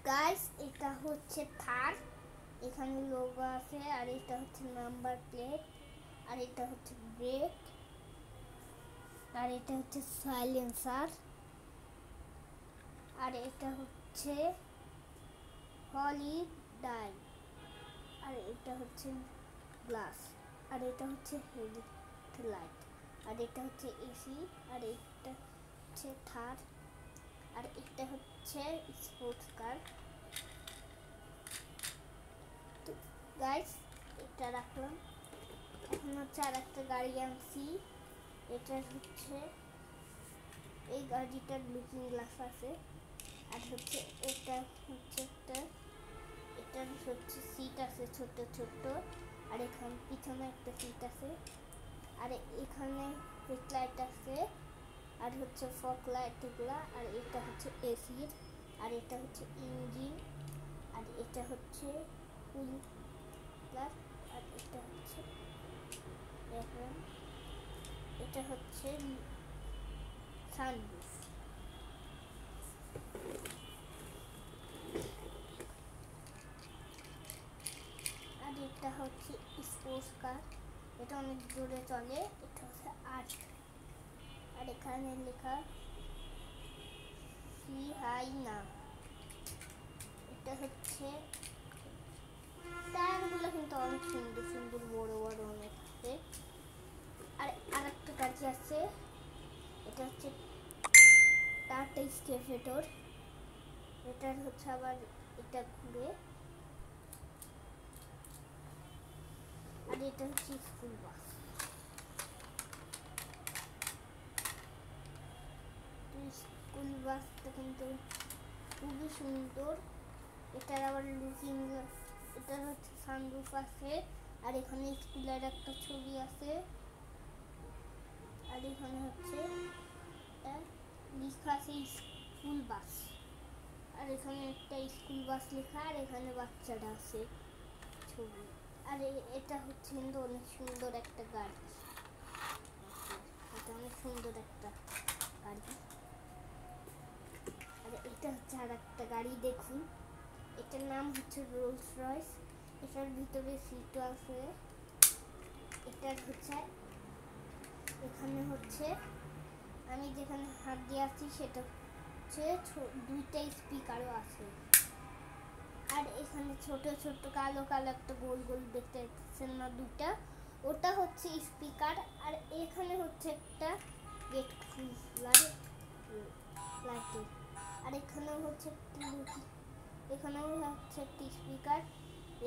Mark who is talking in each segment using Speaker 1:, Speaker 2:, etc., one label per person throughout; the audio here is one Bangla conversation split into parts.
Speaker 1: গাইস এটা হচ্ছে থার, এখানে লোগো আছে, আর এটা হচ্ছে নাম্বার প্লেট, আর এটা হচ্ছে ব্রেক, আর এটা হচ্ছে সাইলেন্সার, আর এটা হচ্ছে হলিডাই, আর এটা হচ্ছে গ্লাস, আর এটা হচ্ছে হেডলাইট, আর এটা হচ্ছে এসি, আর এটা হচ্ছে থার, আর এটা হচ্ছে স্পোর্টস কার। তো গাইস এটা রাখলাম। এখন হচ্ছে আর একটা গাড়ি আনছি, এটা হচ্ছে এই গাড়িটার লুকিং গ্লাস আছে, আর হচ্ছে এটা হচ্ছে একটা, এটার হচ্ছে সিট আছে ছোট ছোট, আর এখানে পিছনে একটা সিট আছে, আর এখানে হেডলাইট আছে, আর হচ্ছে ফগ লাইট এগুলা, আর এটা হচ্ছে এসির, আর এটা হচ্ছে ইঞ্জিন, আর এটা হচ্ছে কুলার, আর এটা হচ্ছে এটা হচ্ছে সানরুফ। আর এটা হচ্ছে স্পোর্টস কার, এটা অনেক জোরে চলে, এটা হচ্ছে আর এখানে লেখা সি হাই না। এটা হচ্ছে টায়ারগুলো কিন্তু অনেক সুন্দর সুন্দর বড় বড় অনেক আছে। আর আরেকটা গাড়ি আছে, এটা হচ্ছে টাটা স্কেভেটর, এটার হচ্ছে আবার এটা ঘুরে, আর এটা হচ্ছে স্কুল বাস। স্কুল বাসটা কিন্তু খুবই সুন্দর, এটার আবার লুকিং গ্লাস, এটার হচ্ছে সানরুফ আছে, আর এখানে স্কুলের একটা ছবি আছে, আর এখানে হচ্ছে লেখা আছে স্কুল বাস, আর এখানে একটা স্কুল বাস লেখা, আর এখানে বাচ্চারা আছে ছবি। আর এটা হচ্ছে কিন্তু অনেক সুন্দর একটা গাড়ি, এটা অনেক সুন্দর একটা গাড়ি। আর এটা হচ্ছে আর একটা গাড়ি, দেখুন এটার নাম হচ্ছে রোলস রয়েস, এটার ভিতরে সিটও আছে, এটার হচ্ছে এখানে হচ্ছে আমি যেখানে হাত দিয়ে আছি সেটা হচ্ছে দুইটা স্পিকারও আছে, আর এখানে ছোট ছোট কালো কালো একটা গোল গোল দেখতে পাচ্ছেন না দুটা, ওটা হচ্ছে স্পিকার, আর এখানে হচ্ছে একটা গেট খোলার লাইট, আর এখানেও হচ্ছে এখানেও হচ্ছে একটা স্পিকার,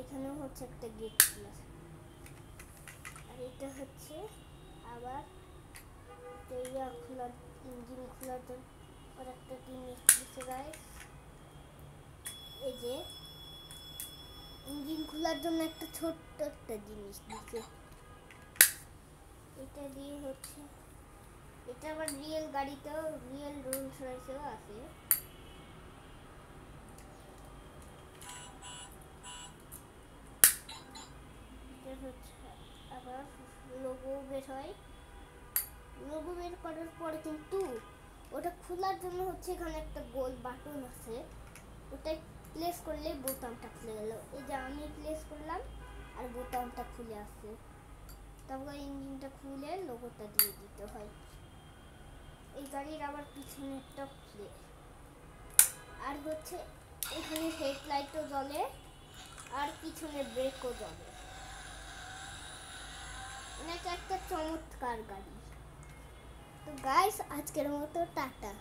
Speaker 1: এখানেও হচ্ছে একটা গেট খোলা, আর এটা হচ্ছে আবার খোলার ইঞ্জিন খোলার জন্য আর একটা জিনিস দিতে যায়, এই যে ইঞ্জিন খোলার জন্য একটা ছোট্ট একটা জিনিস দিচ্ছে, এটা দিয়ে হচ্ছে এটা আবার রিয়েল গাড়িতেও রিয়েল রোলস রয়েসেও আছে। এটা হচ্ছে আবার লোগো বের হয়, লোগো বের করার পরে কিন্তু ওটা খোলার জন্য হচ্ছে এখানে একটা গোল বাটন আছে, ওটা প্রেস করলে বোতামটা খুলে গেল, এই যে আমি প্রেস করলাম আর বোতামটা খুলে আসছে, তারপর ইঞ্জিনটা খুলে লোগোটা দিয়ে দিতে হয়। এই গাড়ির আবার পিছনেরটা খুলে, আর হচ্ছে এখানে হেডলাইটও জ্বলে, আর পিছনে ব্রেকও জ্বলে, এটা একটা চমৎকার গাড়ি। তো গাইস আজকের মতো টাটা।